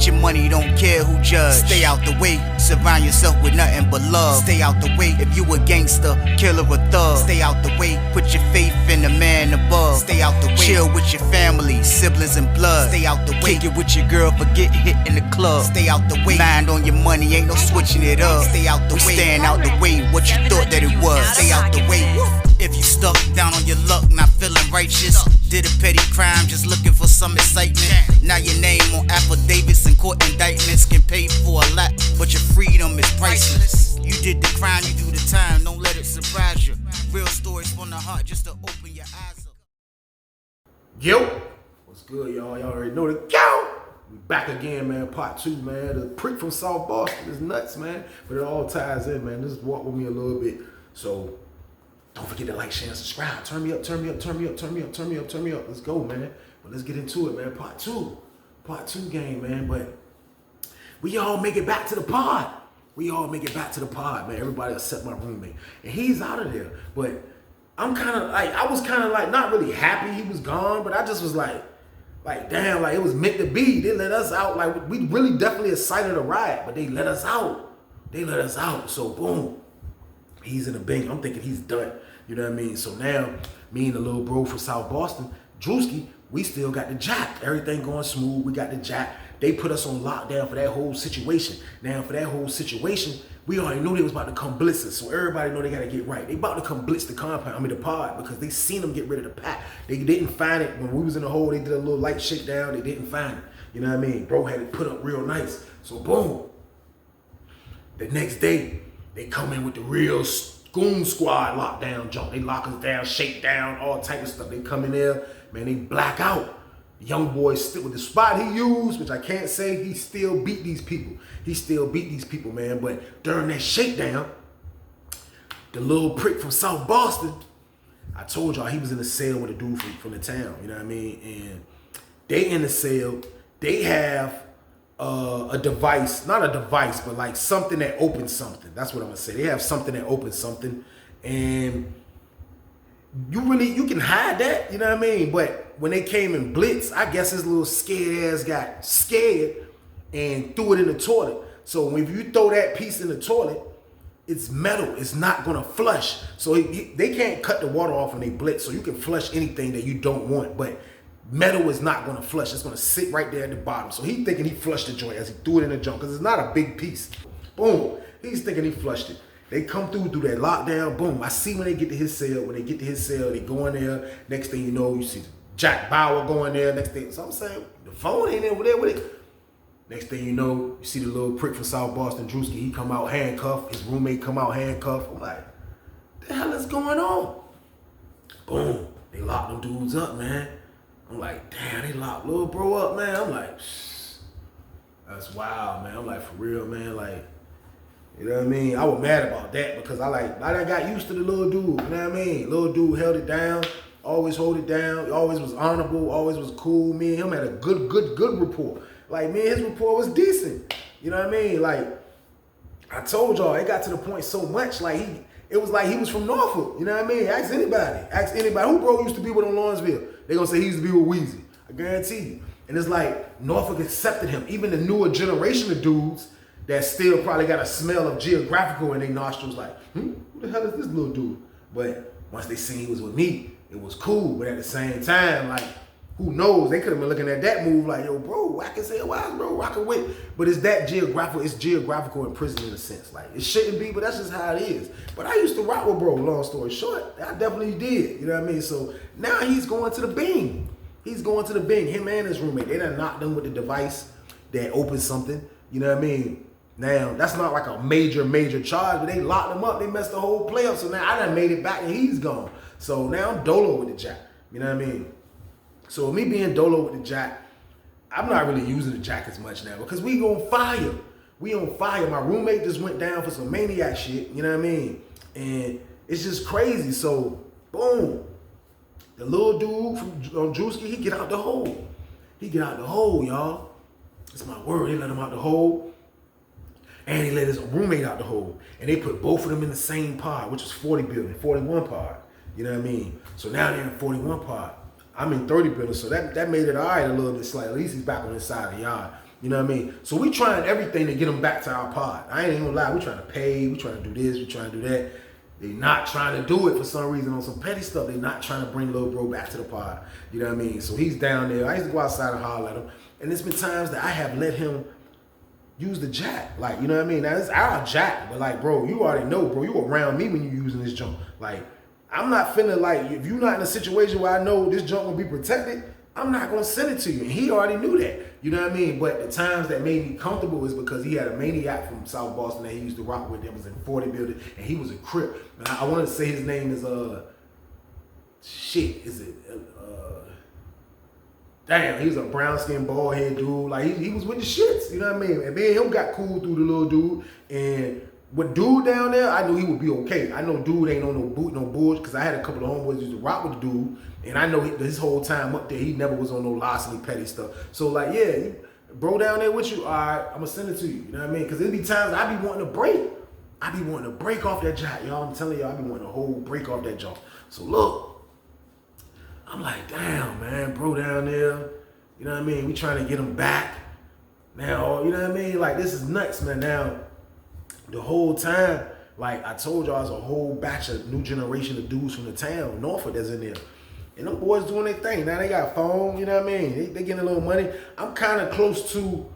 get your money, don't care who judge. Stay out the way, surround yourself with nothing but love. Stay out the way, if you a gangster, killer or thug. Stay out the way, put your faith in the man above. Stay out the way, chill with your family, siblings and blood. Stay out the way, kick it with your girl, forget hit in the club. Stay out the way, mind on your money, ain't no switching it up. Stay out the way, stand out the way, what you thought that it was. Stay out the way. If you stuck down on your luck, not feeling righteous, did a petty crime, just looking for some excitement. Now your name on affidavits and court indictments can pay for a lot, but your freedom is priceless. You did the crime, you do the time, don't let it surprise you. Real stories from the heart, just to open your eyes up. Yo, what's good, y'all? Y'all already know the go. We back again, man. Part 2, man. The prick from South Boston is nuts, man. But it all ties in, man. Just walk with me a little bit. So don't forget to like, share, and subscribe. Turn me up, turn me up, turn me up, turn me up, turn me up, turn me up. Let's go, man. But let's get into it, man. Part 2. Part 2 game, man. But we all make it back to the pod. We all make it back to the pod, man. Everybody except my roommate. And he's out of there. But I'm kind of like, I was kind of like not really happy he was gone, but I just was like damn, like it was meant to be. They let us out. Like we really definitely excited to riot, but they let us out. They let us out. So boom, he's in the bank. I'm thinking he's done. You know what I mean? So now me and the little bro from South Boston, Drewski, we still got the jack. Everything going smooth. We got the jack. They put us on lockdown for that whole situation. Now for that whole situation, we already knew they was about to come blitz us. So everybody know they gotta get right. They about to come blitz the compound, the pod, because they seen them get rid of the pack. They didn't find it when we was in the hole. They did a little light shakedown. They didn't find it. You know what I mean? Bro had it put up real nice. So boom. The next day, they come in with the real goon squad lockdown jump. They lock us down, shake down, all type of stuff. They come in there, man, they black out. The young boy still with the spot he used, which I can't say, he still beat these people. He still beat these people, man. But during that shakedown, the little prick from South Boston, I told y'all he was in the cell with a dude from the town, you know what I mean? And they in the cell, they have a device, not a device, but like something that opens something. That's what I'm gonna say. They have something that opens something, and you can hide that, you know what I mean? But when they came in blitz, I guess his little scared ass got scared and threw it in the toilet. So if you throw that piece in the toilet, it's metal. It's not gonna flush. So they can't cut the water off when they blitz. So you can flush anything that you don't want, but metal is not gonna flush. It's gonna sit right there at the bottom. So he thinking he flushed the joint as he threw it in the junk, because it's not a big piece. Boom. He's thinking he flushed it. They come through that lockdown. Boom. I see when they get to his cell. When they get to his cell, they go in there. Next thing you know, you see Jack Bauer going there. Next thing, so I'm saying the phone ain't over there with it. Next thing you know, you see the little prick from South Boston, Drewski. He come out handcuffed. His roommate come out handcuffed. I'm like, the hell is going on? Boom. They lock them dudes up, man. I'm like, damn, they locked little bro up, man. I'm like, that's wild, man. I'm like, for real, man. Like, you know what I mean? I was mad about that because I got used to the little dude, you know what I mean? Little dude held it down, always hold it down, always was honorable, always was cool. Me and him had a good rapport. Like, me and his rapport was decent. You know what I mean? Like, I told y'all, it got to the point so much, like, it was like he was from Norfolk. You know what I mean? Ask anybody. Who bro used to be with on Lawrenceville? They gonna say he used to be with Weezy. I guarantee you. And it's like, Norfolk accepted him. Even the newer generation of dudes that still probably got a smell of geographical in their nostrils, like, who the hell is this little dude? But once they seen he was with me, it was cool. But at the same time, like, who knows? They could have been looking at that move like, yo, bro, I can say, why, bro, rockin' with. But it's that geographical, it's geographical in prison in a sense. Like, it shouldn't be, but that's just how it is. But I used to rock with bro, long story short. I definitely did, you know what I mean? So now he's going to the Bing. He's going to the Bing, him and his roommate. They done knocked him with the device that opens something, you know what I mean? Now, that's not like a major charge, but they locked him up. They messed the whole play up. So now I done made it back and he's gone. So now I'm dolo with the jack, you know what I mean? So with me being dolo with the jack, I'm not really using the jack as much now because we on fire. We on fire. My roommate just went down for some maniac shit, you know what I mean? And it's just crazy. So, boom. The little dude from Drewski, he get out the hole. He get out the hole, y'all. It's my word. They let him out the hole. And he let his roommate out the hole. And they put both of them in the same pod, which was 40 building, 41 pod. You know what I mean? So now they're in 41 pod. I'm in 30 building, so that made it all right a little bit slightly. At least he's back on his side of the yard. You know what I mean? So we trying everything to get them back to our pod. I ain't even gonna lie. We trying to pay. We trying to do this. We trying to do that. They not trying to do it for some reason on some petty stuff. They not trying to bring little bro back to the pod. You know what I mean? So he's down there. I used to go outside and holler at him. And there's been times that I have let him use the jack. Like, you know what I mean? Now, it's our jack. But, like, bro, you already know, bro. You around me when you using this junk. Like, I'm not finna, like, if you're not in a situation where I know this junk will be protected, I'm not going to send it to you. And he already knew that. You know what I mean? But the times that made me comfortable is because he had a maniac from South Boston that he used to rock with that was in 40 building, and he was a Crip. And I want to say his name is, damn, he was a brown skinned bald head dude. Like, he was with the shits, you know what I mean? And me and him got cool through the little dude. And with dude down there, I knew he would be okay. I know dude ain't on no bullshit, because I had a couple of homeboys used to rock with the dude. And I know his whole time up there, he never was on no larceny petty stuff. So, like, yeah, bro down there with you, all right, I'm going to send it to you. You know what I mean? Because there be times I be wanting to break. I be wanting to break off that jack, y'all. I'm telling y'all, I be wanting to whole break off that junk. So, look. I'm like, damn, man, bro down there, you know what I mean? We trying to get him back. Now, you know what I mean? Like, this is nuts, man. Now, the whole time, like I told y'all, there's a whole batch of new generation of dudes from the town, Norfolk, that's in there. And them boys doing their thing. Now they got phone, you know what I mean? They getting a little money. I'm kind of close to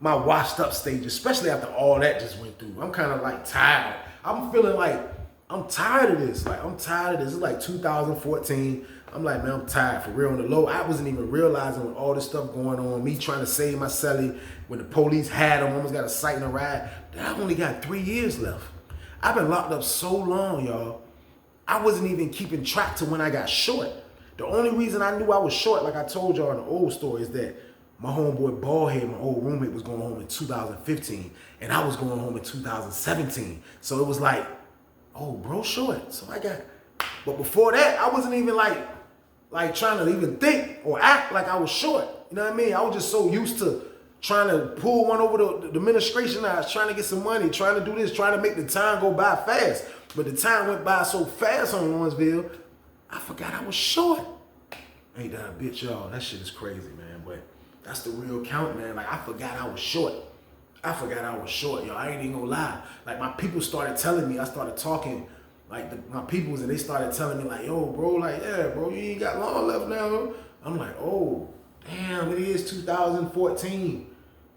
my washed up stage, especially after all that just went through. I'm kind of like tired. I'm feeling like I'm tired of this. Like, I'm tired of this. It's like 2014. I'm like, man, I'm tired for real on the low. I wasn't even realizing with all this stuff going on, me trying to save my celly, when the police had him, almost got a cite and a ride, that I've only got 3 years left. I've been locked up so long, y'all. I wasn't even keeping track to when I got short. The only reason I knew I was short, like I told y'all in the old story, is that my homeboy Ballhead, my old roommate, was going home in 2015, and I was going home in 2017. So it was like, oh, bro, short. So I got, but before that, I wasn't even like trying to even think or act like I was short. You know what I mean? I was just so used to trying to pull one over the administration. I was trying to get some money, trying to do this, trying to make the time go by fast. But the time went by so fast on Lawrenceville, I forgot I was short. Ain't that a bitch, y'all? That shit is crazy, man. But that's the real count, man. Like, I forgot I was short. I forgot I was short, y'all. I ain't even gonna lie. Like, my people started telling me, I started talking, like, my peoples, and they started telling me, like, yo, bro, like, yeah, bro, you ain't got long left now. I'm like, oh, damn, it is 2014.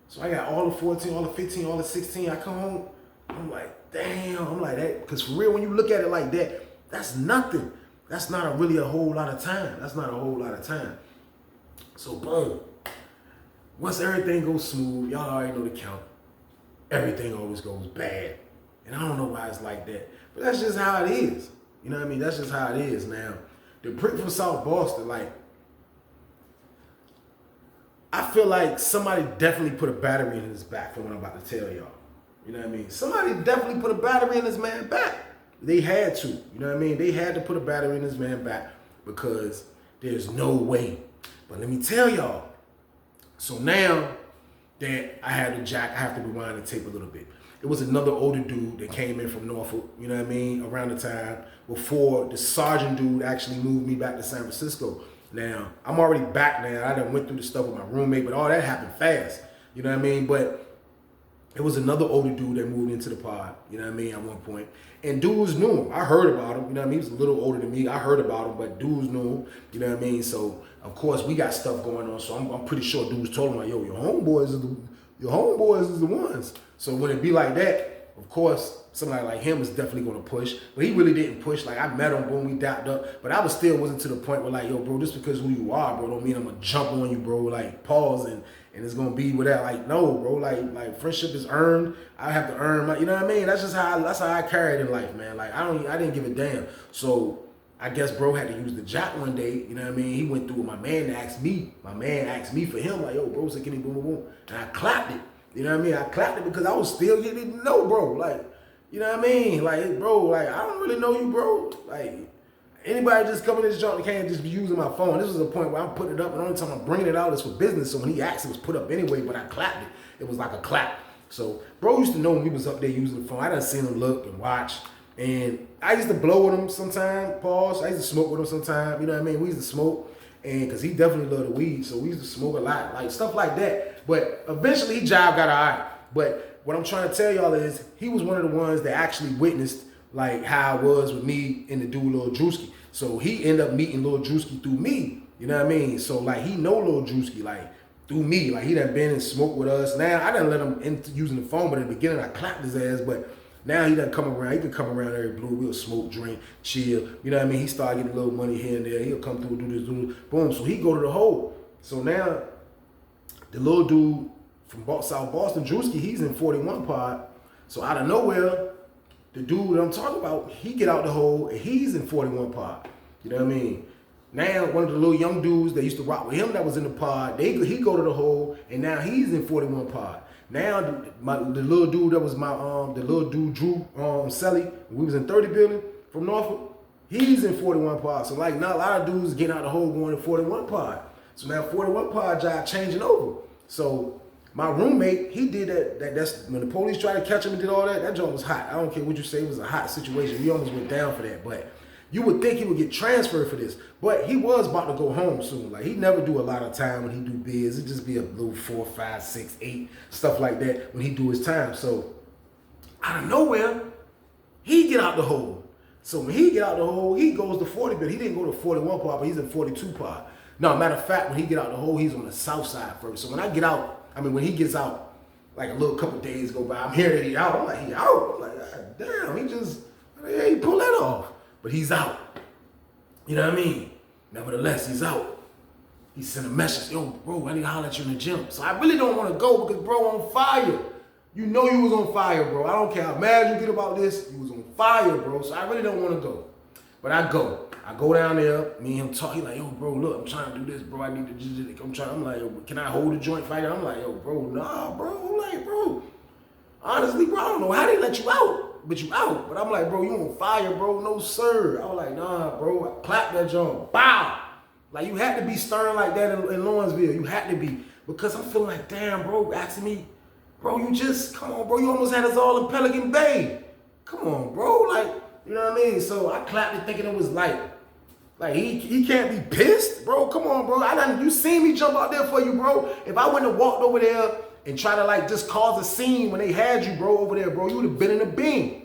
So I got all the 14, all the 15, all the 16. I come home, I'm like, damn, I'm like that. Because for real, when you look at it like that, that's nothing. That's not really a whole lot of time. That's not a whole lot of time. So boom. Once everything goes smooth, y'all already know the count. Everything always goes bad. And I don't know why it's like that. But that's just how it is. You know what I mean? That's just how it is now. The prick from South Boston, like, I feel like somebody definitely put a battery in his back for what I'm about to tell y'all. You know what I mean? Somebody definitely put a battery in this man's back. They had to. You know what I mean? They had to put a battery in this man's back because there's no way. But let me tell y'all. So now that I had the jack, I have to rewind the tape a little bit. It was another older dude that came in from Norfolk, you know what I mean, around the time before the sergeant dude actually moved me back to San Francisco. Now, I'm already back now. I done went through the stuff with my roommate, but all that happened fast, you know what I mean? But it was another older dude that moved into the pod, you know what I mean, at one point. And dudes knew him. I heard about him, you know what I mean? He was a little older than me. I heard about him, but dudes knew him, you know what I mean? So, of course, we got stuff going on. So I'm pretty sure dudes told him, like, yo, your homeboys is the ones. So when it be like that, of course, somebody like him is definitely going to push. But he really didn't push. Like, I met him, boom, we dapped up. But I wasn't to the point where, like, yo, bro, just because who you are, bro, don't mean I'm going to jump on you, bro. Like, pause and it's going to be without, like, no, bro. Like friendship is earned. I have to earn my, you know what I mean? That's how I carry it in life, man. Like, I didn't give a damn. So I guess bro had to use the jack one day, you know what I mean? He went through with my man asked me. My man asked me for him, like, yo, bro, so can he boom, boom, boom? And I clapped it. You know what I mean? I clapped it because I was still getting to know, bro. Like, you know what I mean? Like, bro, like, I don't really know you, bro. Like, anybody just coming to this joint can't just be using my phone. This was a point where I'm putting it up, and the only time I'm bringing it out is for business. So when he asked, it was put up anyway, but I clapped it. It was like a clap. So, bro used to know when he was up there using the phone. I done seen him look and watch. And I used to blow with him sometime, pause. I used to smoke with him sometime, you know what I mean? We used to smoke, and because he definitely loved the weed, so we used to smoke a lot, like stuff like that. But eventually, he got all right. But what I'm trying to tell y'all is, he was one of the ones that actually witnessed like how it was with me and the dude Lil Drewski. So he ended up meeting Lil Drewski through me. You know what I mean? So like he know Lil Drewski like through me. Like he done been and smoked with us. Now I didn't let him into using the phone, but in the beginning I clapped his ass. But now he done come around. He can come around every blue. We'll smoke, drink, chill. You know what I mean? He started getting a little money here and there. He'll come through, do this, do this. Boom. So he go to the hole. So now the little dude from South Boston, Drewski, he's in 41 pod. So out of nowhere, the dude that I'm talking about, he get out the hole and he's in 41 pod. You know what I mean? Now one of the little young dudes that used to rock with him that was in the pod, he go to the hole and now he's in 41 pod. Now the little dude that was the little dude Drew Selly, we was in 30 building from Norfolk, he's in 41 pod. So like now a lot of dudes getting out the hole going to 41 pod. So now 41 pod job changing over. So my roommate, he did that's when the police tried to catch him and did all that, that joint was hot. I don't care what you say, it was a hot situation. We almost went down for that. But you would think he would get transferred for this. But he was about to go home soon. Like he never do a lot of time when he do biz. It'd just be a little 4, 5, 6, 8, stuff like that when he do his time. So out of nowhere, he get out the hole. So when he get out the hole, he goes to 40, but he didn't go to 41 pod, but he's in 42 pod. No, matter of fact, when he get out the hole, he's on the south side first. So when I get out, when he gets out, like a little couple days go by, I'm hearing that he out. I'm like, he out? I'm like, God damn, he pulled that off. But he's out. You know what I mean? Nevertheless, he's out. He sent a message, yo, bro, I need to holler at you in the gym. So I really don't want to go because, bro, on fire. You know you was on fire, bro. I don't care how mad you get about this. You was on fire, bro. So I really don't want to go. But I go. I go down there, me and him talk. He like, yo, bro, look, I'm trying to do this, bro. I need to, I'm like, yo, can I hold a joint fighter? I'm like, yo, bro, nah, bro. I'm like, bro, honestly, bro, I don't know how they let you out, but you out. But I'm like, bro, you on fire, bro. No, sir. I was like, nah, bro. I clapped that joint. Bow. Like, you had to be stern like that in Lawrenceville. You had to be. Because I'm feeling like, damn, bro, asking me, bro, come on, bro. You almost had us all in Pelican Bay. Come on, bro. Like, you know what I mean? So I clapped it thinking it was like he can't be pissed, bro. Come on, bro. You seen me jump out there for you, bro. If I wouldn't have walked over there and try to like just cause a scene when they had you, bro, over there, bro, you would have been in the beam.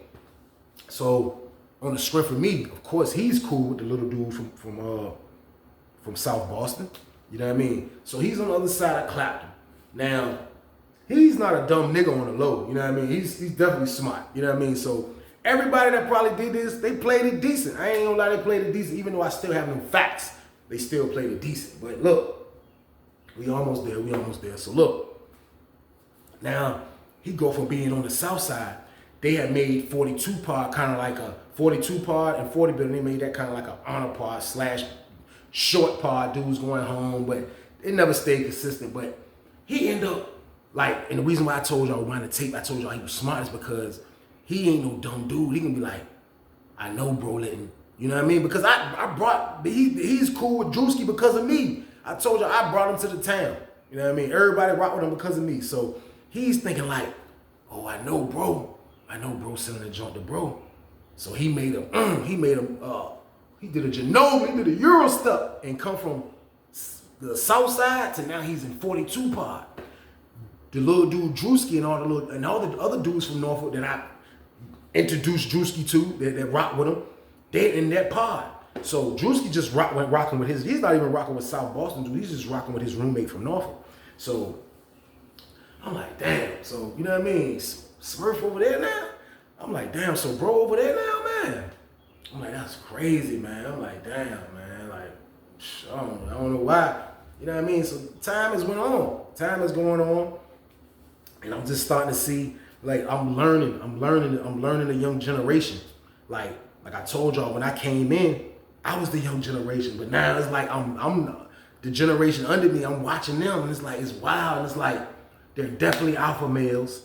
So on the strength of me, of course, he's cool with the little dude from South Boston. You know what I mean? So he's on the other side. I clapped him. Now, he's not a dumb nigga on the low. You know what I mean? He's definitely smart. You know what I mean? So everybody that probably did this, they played it decent. I ain't gonna lie, they played it decent. Even though I still have no facts, they still played it decent. But look, we almost there. So look, now he go from being on the south side. They had made 42 pod kind of like a 42 pod and 40 building. They made that kind of like an honor pod / short pod. Dudes going home, but it never stayed consistent. But he ended up like, and the reason why I told y'all around the tape, I told y'all he was smart is because he ain't no dumb dude. He can be like, I know, bro, you know what I mean? Because he's cool with Drewski because of me. I told you I brought him to the town. You know what I mean? Everybody rock with him because of me. So he's thinking like, oh, I know, bro, sending a joint to bro. So he did a Genome, he did a Euro step and come from the south side to now he's in 42 pod. The little dude Drewski and all the other dudes from Norfolk that I introduced Drewski to that rock with him, they in that pod. So Drewski just went rocking with he's not even rocking with South Boston dude, he's just rocking with his roommate from Norfolk. So I'm like, damn. So you know what I mean? Smurf over there now? I'm like, damn, so bro over there now, man? I'm like, that's crazy, man. I'm like, damn, man. Like, I don't know why. You know what I mean? So time is going on. And I'm just starting to see, like, I'm learning the young generation. Like I told y'all, when I came in, I was the young generation. But now it's like I'm the generation under me. I'm watching them, and it's like, it's wild. And it's like, they're definitely alpha males.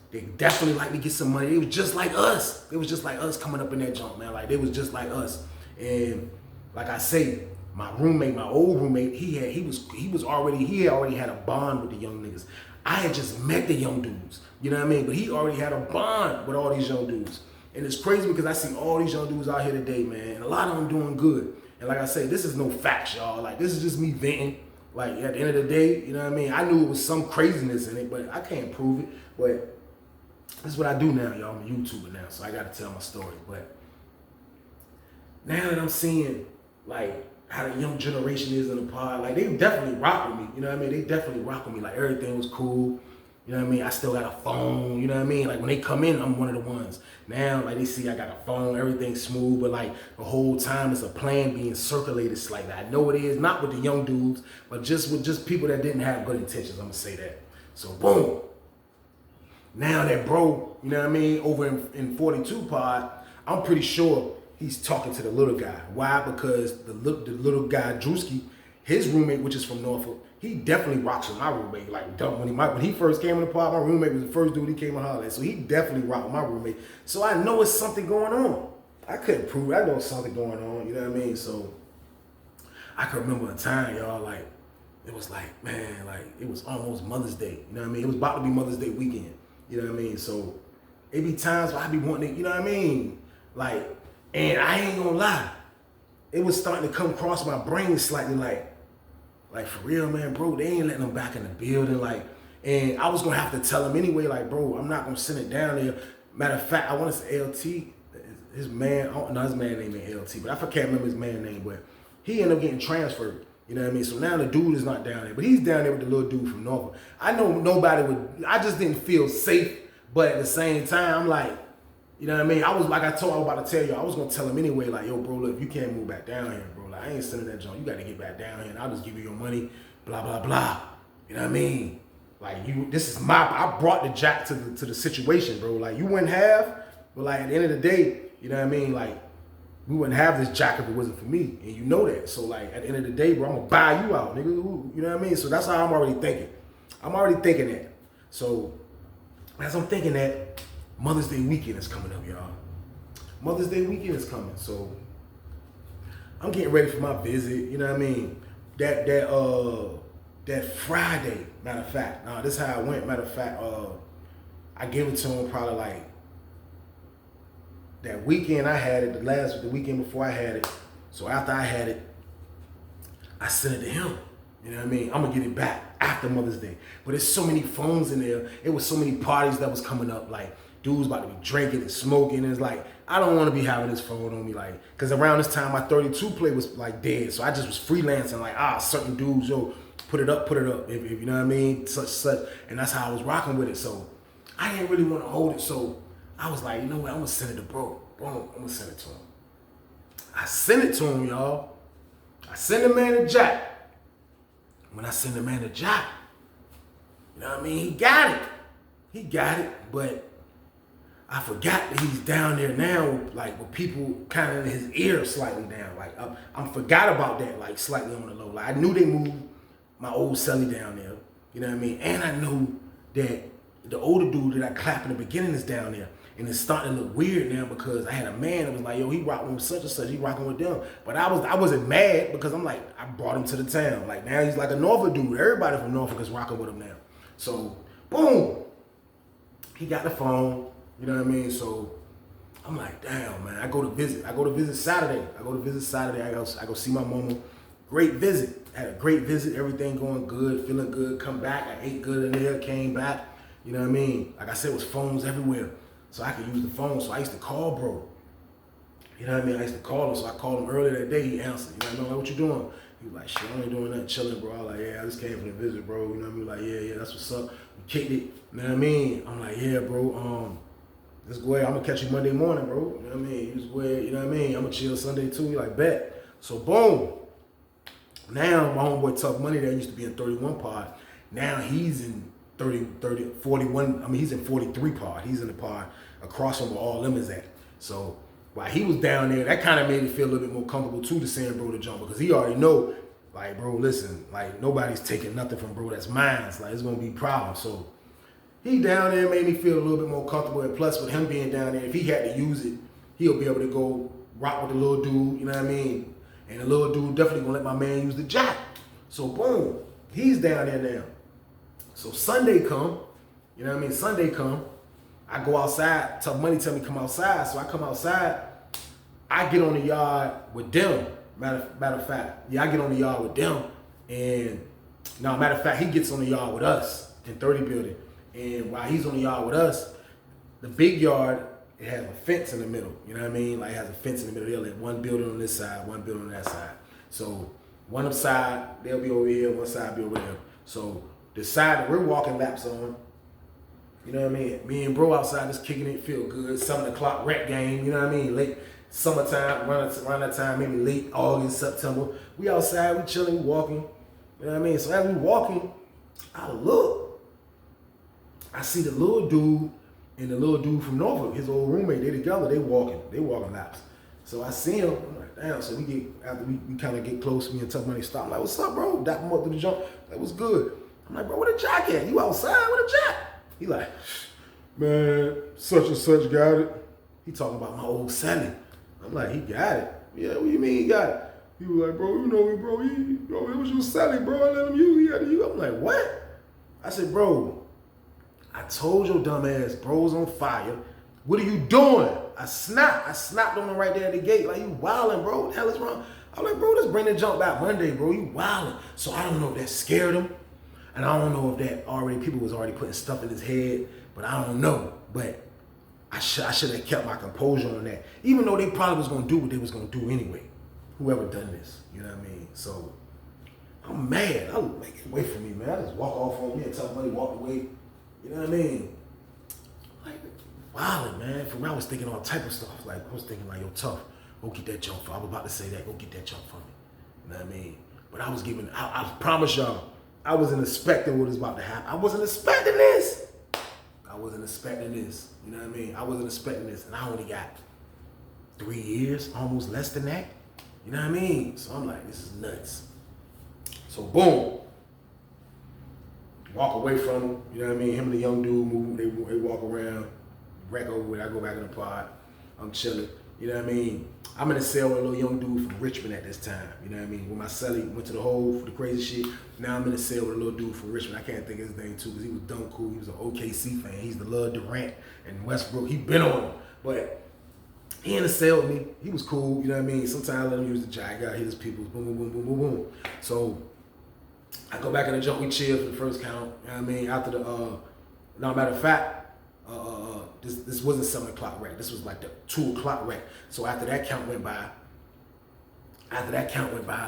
They definitely like to get some money. They was just like us. They was just like us coming up in that jump, man. Like, they was just like us. And like I say, my old roommate, he had already had a bond with the young niggas. I had just met the young dudes, you know what I mean? But he already had a bond with all these young dudes. And it's crazy because I see all these young dudes out here today, man. And a lot of them doing good. And like I say, this is no facts, y'all. Like, this is just me venting. Like at the end of the day, you know what I mean? I knew it was some craziness in it, but I can't prove it. But this is what I do now, y'all. I'm a YouTuber now, so I gotta tell my story. But now that I'm seeing like how the young generation is in the pod, like they definitely rock with me. You know what I mean? They definitely rock with me. Like everything was cool. You know what I mean? I still got a phone. You know what I mean? Like when they come in, I'm one of the ones. Now, like they see I got a phone, everything's smooth, but like the whole time it's a plan being circulated slightly. I know it is, not with the young dudes, but just with just people that didn't have good intentions. I'm gonna say that. So boom. Now that bro, you know what I mean, over in 42 pod, I'm pretty sure he's talking to the little guy. Why? Because the little guy, Drewski, his roommate, which is from Norfolk, he definitely rocks with my roommate. Like when he first came in the pod, my roommate was the first dude he came and hollered at. So he definitely rocked with my roommate. So I know it's something going on. I couldn't prove it. I know something going on. You know what I mean? So I can remember a time, y'all, like it was like, man, like it was almost Mother's Day. You know what I mean? It was about to be Mother's Day weekend. You know what I mean? So it be times where I be wanting to, you know what I mean? Like, and I ain't gonna lie, it was starting to come across my brain slightly like for real, man, bro, they ain't letting them back in the building. Like, and I was gonna have to tell him anyway, like, bro, I'm not gonna send it down there. Matter of fact, I want to say LT, his man, I don't know his man name is LT, but I can't remember his man name, but he ended up getting transferred. You know what I mean? So now the dude is not down there, but he's down there with the little dude from Norfolk. I know nobody would, I just didn't feel safe, but at the same time, I'm like, you know what I mean? I was about to tell you, I was gonna tell him anyway, like, yo, bro, look, if you can't move back down here, bro, like, I ain't sending that junk. You got to get back down here, and I'll just give you your money, blah, blah, blah. You know what I mean? Like, I brought the jack to the situation, bro. Like, you wouldn't have, but like, at the end of the day, you know what I mean? Like, we wouldn't have this jack if it wasn't for me, and you know that. So, like, at the end of the day, bro, I'm gonna buy you out, nigga. You know what I mean? So that's how I'm already thinking. I'm already thinking that. So, as I'm thinking that, Mother's Day weekend is coming up, y'all. Mother's Day weekend is coming, so I'm getting ready for my visit. You know what I mean? That Friday, matter of fact, this is how it went. Matter of fact, I gave it to him probably like that weekend I had it, the weekend before I had it. So after I had it, I sent it to him. You know what I mean? I'm gonna get it back after Mother's Day. But there's so many phones in there. It was so many parties that was coming up. Like, dudes about to be drinking and smoking. And it's like, I don't want to be having this phone on me. Like, because around this time, my 32 play was like dead. So I just was freelancing. Like, certain dudes, yo, put it up. If you know what I mean? Such. And that's how I was rocking with it. So I didn't really want to hold it. So I was like, you know what? I'm going to send it to bro. Boom, I'm going to send it to him. I sent it to him, y'all. I sent the man a jack. When I send the man a jack, you know what I mean? He got it, but I forgot that he's down there now, like with people kind of in his ear slightly down. Like I forgot about that, like slightly on the low. Like I knew they moved my old celly down there, you know what I mean? And I knew that the older dude that I clapped in the beginning is down there. And it's starting to look weird now because I had a man that was like, yo, he rocking with such and such, he rocking with them. But I wasn't mad because I'm like, I brought him to the town. Like now he's like a Norfolk dude. Everybody from Norfolk is rocking with him now. So, boom, he got the phone, you know what I mean? So I'm like, damn, man, I go to visit Saturday. I go see my mama. Great visit. Had a great visit, everything going good, feeling good, come back. I ate good in there, came back, you know what I mean? Like I said, it was phones everywhere. So I could use the phone. So I used to call bro. You know what I mean? I used to call him. So I called him earlier that day. He answered. You know, like, what you doing? He was like, shit, I ain't doing nothing, chilling, bro. I was like, yeah, I just came from the visit, bro. You know what I mean? Like, yeah, that's what's up. We kicked it. You know what I mean? I'm like, yeah, bro. Let's go ahead. I'm gonna catch you Monday morning, bro. You know what I mean? Just go ahead. You know what I mean? I'm gonna chill Sunday too. He like, bet. So boom. Now my homeboy Tough Money that used to be in 31 pod. Now he's in 41. I mean, he's in 43 pod. He's in the pod across from where all them is at. So while he was down there, that kind of made it feel a little bit more comfortable too to send bro to jump because he already know, like, bro, listen, like nobody's taking nothing from bro that's mine. It's like it's gonna be problems. So he down there made me feel a little bit more comfortable. And plus with him being down there, if he had to use it, he'll be able to go rock with the little dude, you know what I mean? And the little dude definitely gonna let my man use the jack. So boom, he's down there now. So Sunday come, you know what I mean? Sunday come, I go outside, Tough Money tell me come outside. So I come outside, I get on the yard with them. Matter of fact, yeah, I get on the yard with them and Now, matter of fact, he gets on the yard with us in 30 building. And while he's on the yard with us, the big yard, it has a fence in the middle. You know what I mean? Like, it has a fence in the middle. They'll let one building on this side, one building on that side. So one side, they'll be over here, one side be over there. So the side that we're walking laps on, you know what I mean? Me and bro outside just kicking it, feel good. 7 o'clock rec game, you know what I mean? Late summertime, around that time, maybe late August, September. We outside, we chilling, we walking. You know what I mean? So as we walking, I look. I see the little dude and the little dude from Norfolk, his old roommate. They together, they walking laps. So I see him. I'm like, damn. So we get after we kind of get close. Me and Tough Money stop. I'm like, what's up, bro? Dap him up to the jump. Like, what's good? I'm like, bro, where the jack at? You outside? Where the jack? He like, man, such and such got it. He talking about my old Sally. I'm like, he got it. Yeah, what do you mean he got it? He was like, bro, you know me, bro. It was your Sally, bro. I let him use. He had to use. I'm like, what? I said, bro, I told your dumb ass, bro's on fire. What are you doing? I snapped on him right there at the gate. Like, you wildin', bro. What the hell is wrong? I'm like, bro, just bring the jump back Monday, bro. You wildin'. So I don't know if that scared him. And I don't know if that people was already putting stuff in his head. But I don't know. But I should have kept my composure on that. Even though they probably was going to do what they was going to do anyway. Whoever done this. You know what I mean? So I'm mad. I'm like, get away from me, man. I just walk off on me and tell somebody walk away. You know what I mean? Like, wildin', man. For real, I was thinking all type of stuff. Like, I was thinking like, yo, Tough, go get that jump for me. I was about to say that. Go get that jump for me. You know what I mean? But I was giving, I promise y'all, I wasn't expecting what was about to happen. I wasn't expecting this. I wasn't expecting this. You know what I mean? I wasn't expecting this. And I only got 3 years, almost less than that. You know what I mean? So I'm like, this is nuts. So boom. Walk away from him. You know what I mean? Him and the young dude move. They walk around. Wreck over with. I go back in the pod. I'm chilling. You know what I mean? I'm in a cell with a little young dude from Richmond at this time. You know what I mean? When my celly went to the hole for the crazy shit, now I'm in a cell with a little dude from Richmond. I can't think of his name too because he was dumb cool. He was an OKC fan. He's the Love Durant and Westbrook. He been on him. But he in the cell with me. He was cool. You know what I mean? Sometimes I let him use the jack. I got hit his people. Boom, boom, boom, boom, boom, boom. So I go back in the jump. We chill for the first count. You know what I mean? After the, no matter of fact, this wasn't 7 o'clock wreck. This was like the 2 o'clock wreck. So after that count went by,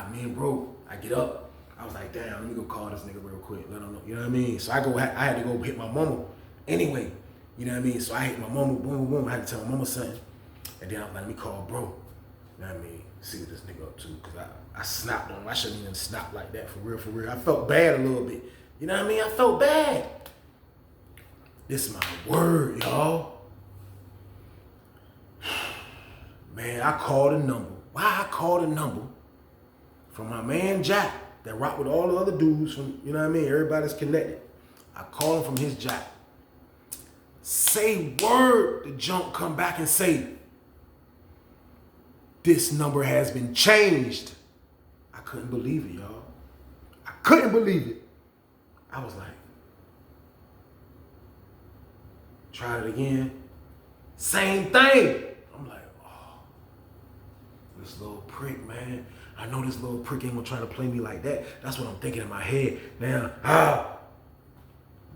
me and bro, I get up. I was like, damn, let me go call this nigga real quick. Let him know. You know what I mean? So I had to go hit my mama anyway. You know what I mean? So I hit my mama, boom, boom, boom. I had to tell my mama something. And then I'm like, let me call bro. You know what I mean? See what this nigga up to. Because I snapped on him. I shouldn't even snap like that, for real, for real. I felt bad a little bit. You know what I mean? I felt bad. This is my word, y'all. Man, I called a number. Why I called a number from my man Jack that rocked with all the other dudes from, you know what I mean? Everybody's connected. I called him from his Jack. Say word, the junk come back and say, this number has been changed. I couldn't believe it, y'all. I couldn't believe it. I was like, try it again. Same thing. I'm like, oh, this little prick, man. I know this little prick ain't gonna try to play me like that. That's what I'm thinking in my head. Now,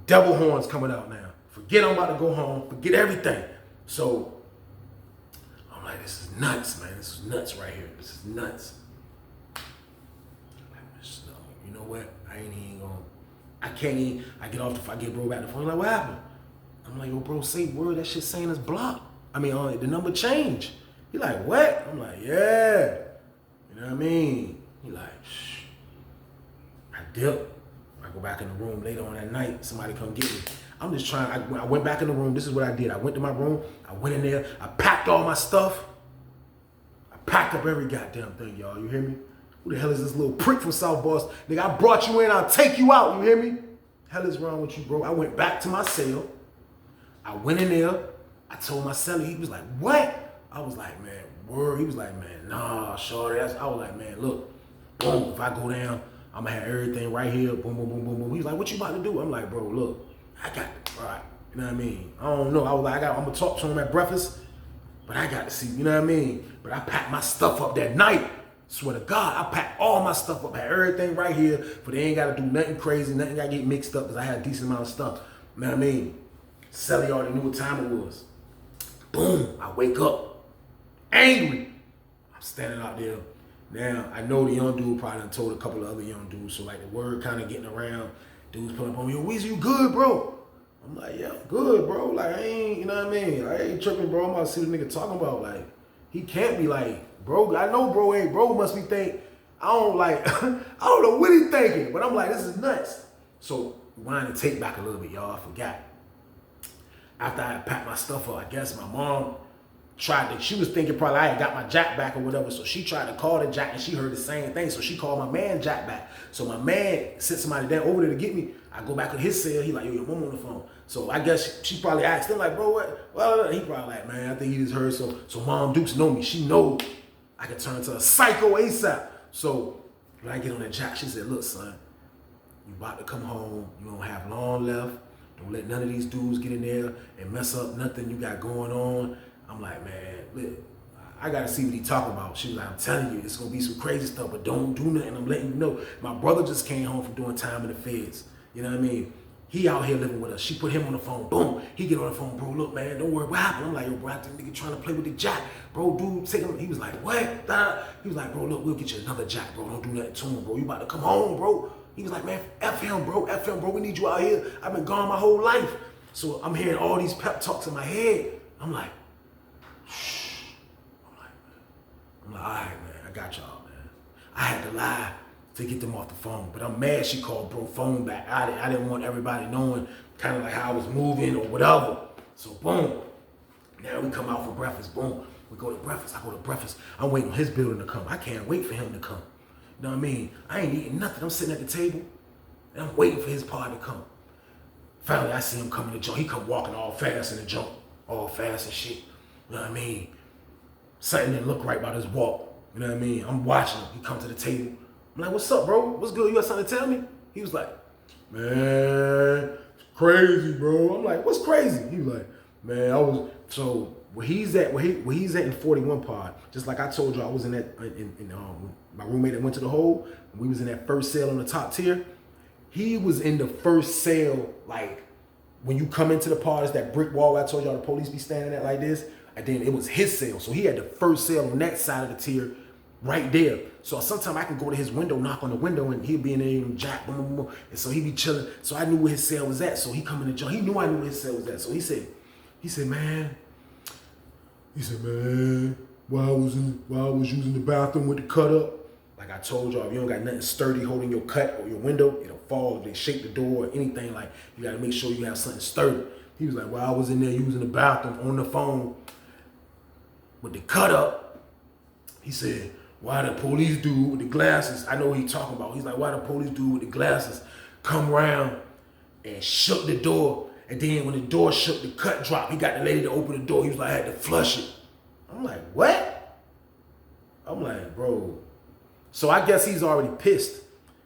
devil horns coming out now. Forget I'm about to go home. Forget everything. So, I'm like, this is nuts, man. This is nuts right here. This is nuts. You know what? I can't even, I get off I get bro back the phone. Like, what happened? I'm like, yo, bro, say word. That shit saying it's blocked. I mean, the number changed. He like, what? I'm like, yeah. You know what I mean? He like, shh. I dip. I go back in the room later on that night. Somebody come get me. I'm just trying. I went back in the room. This is what I did. I went to my room. I went in there. I packed all my stuff. I packed up every goddamn thing, y'all. You hear me? Who the hell is this little prick from South Boston? Nigga, I brought you in. I'll take you out. You hear me? Hell is wrong with you, bro? I went back to my cell. I went in there. I told my celly. He was like, what? I was like, man, word. He was like, man, nah, shorty. I was like, man, look, boom, if I go down, I'm going to have everything right here. Boom, boom, boom, boom, boom. He was like, what you about to do? I'm like, bro, look, I got to, right. You know what I mean? I don't know. I was like, I'm going to talk to him at breakfast, but I got to see, you know what I mean? But I packed my stuff up that night. Swear to God, I packed all my stuff up, had everything right here, but they ain't gotta do nothing crazy, nothing gotta get mixed up because I had a decent amount of stuff. You know what I mean? Sally already knew what time it was. Boom, I wake up, angry. I'm standing out there. Now, I know the young dude probably done told a couple of other young dudes, so like the word kind of getting around. Dudes pulling up on me, yo, Weezy, you good, bro? I'm like, yeah, I'm good, bro. Like, I ain't, you know what I mean? I ain't tripping, bro. I'm about to see what the nigga talking about. Like, he can't be like, bro, I know bro ain't, bro must be think, I don't like, I don't know what he thinking, but I'm like, this is nuts. So, wind the tape back a little bit, y'all, I forgot. After I had packed my stuff up, I guess my mom tried to, she was thinking probably I had got my jack back or whatever, so she tried to call the jack and she heard the same thing, so she called my man Jack back. So my man sent somebody down over there to get me. I go back to his cell, he like, yo, your mom on the phone. So I guess she probably asked him like, bro, what? Well, he probably like, man, I think he just heard, so Mom Dukes know me. She know I can turn into a psycho ASAP. So when I get on that jack, she said, look, son, you about to come home, you don't have long left. Don't let none of these dudes get in there and mess up nothing you got going on. I'm like, man, look, I gotta see what he talking about. She was like, I'm telling you, it's gonna be some crazy stuff, but don't do nothing. I'm letting you know. My brother just came home from doing time in the feds. You know what I mean? He out here living with us. She put him on the phone. Boom. He get on the phone, bro, look, man, don't worry, what happened? I'm like, yo, bro, I think nigga trying to play with the jack. Bro, dude, take him. He was like, what? He was like, bro, look, we'll get you another jack, bro. Don't do nothing to him, bro. You about to come home, bro. He was like, man, F him, bro. F him, bro. We need you out here. I've been gone my whole life. So I'm hearing all these pep talks in my head. I'm like, all right, man, I got y'all, man. I had to lie to get them off the phone, but I'm mad she called bro phone back. I didn't want everybody knowing kind of like how I was moving or whatever. So boom, now we come out for breakfast, boom. We go to breakfast, I go to breakfast. I'm waiting on his building to come. I can't wait for him to come. You know what I mean? I ain't eating nothing. I'm sitting at the table and I'm waiting for his party to come. Finally, I see him coming to jump. He come walking all fast in the jump, all fast and shit. You know what I mean? Something didn't look right about his walk. You know what I mean? I'm watching him. He come to the table. I'm like, what's up, bro? What's good? You got something to tell me? He was like, man, it's crazy, bro. I'm like, what's crazy? He was like, man, so where he's at in 41 pod, just like I told you, I was in that, my roommate that went to the hole, we was in that first cell on the top tier. He was in the first cell, like, when you come into the pod, it's that brick wall I told y'all the police be standing at like this. And then it was his cell. So he had the first cell on that side of the tier right there. So sometimes I can go to his window, knock on the window, and he'll be in there and jack, boom, boom, boom. And so he be chilling. So I knew where his cell was at. So he come in the joint. He knew I knew where his cell was at. So he said, man, while I was using the bathroom with the cut up, like I told y'all, if you don't got nothing sturdy holding your cut or your window, it'll fall if they shake the door or anything. Like, you gotta make sure you have something sturdy. He was like, while I was in there using the bathroom on the phone with the cut up, he said, why the police dude with the glasses, I know what he talking about. He's like, why the police dude with the glasses come around and shook the door. And then when the door shook, the cut dropped. He got the lady to open the door. He was like, I had to flush it. I'm like, what? I'm like, bro. So I guess he's already pissed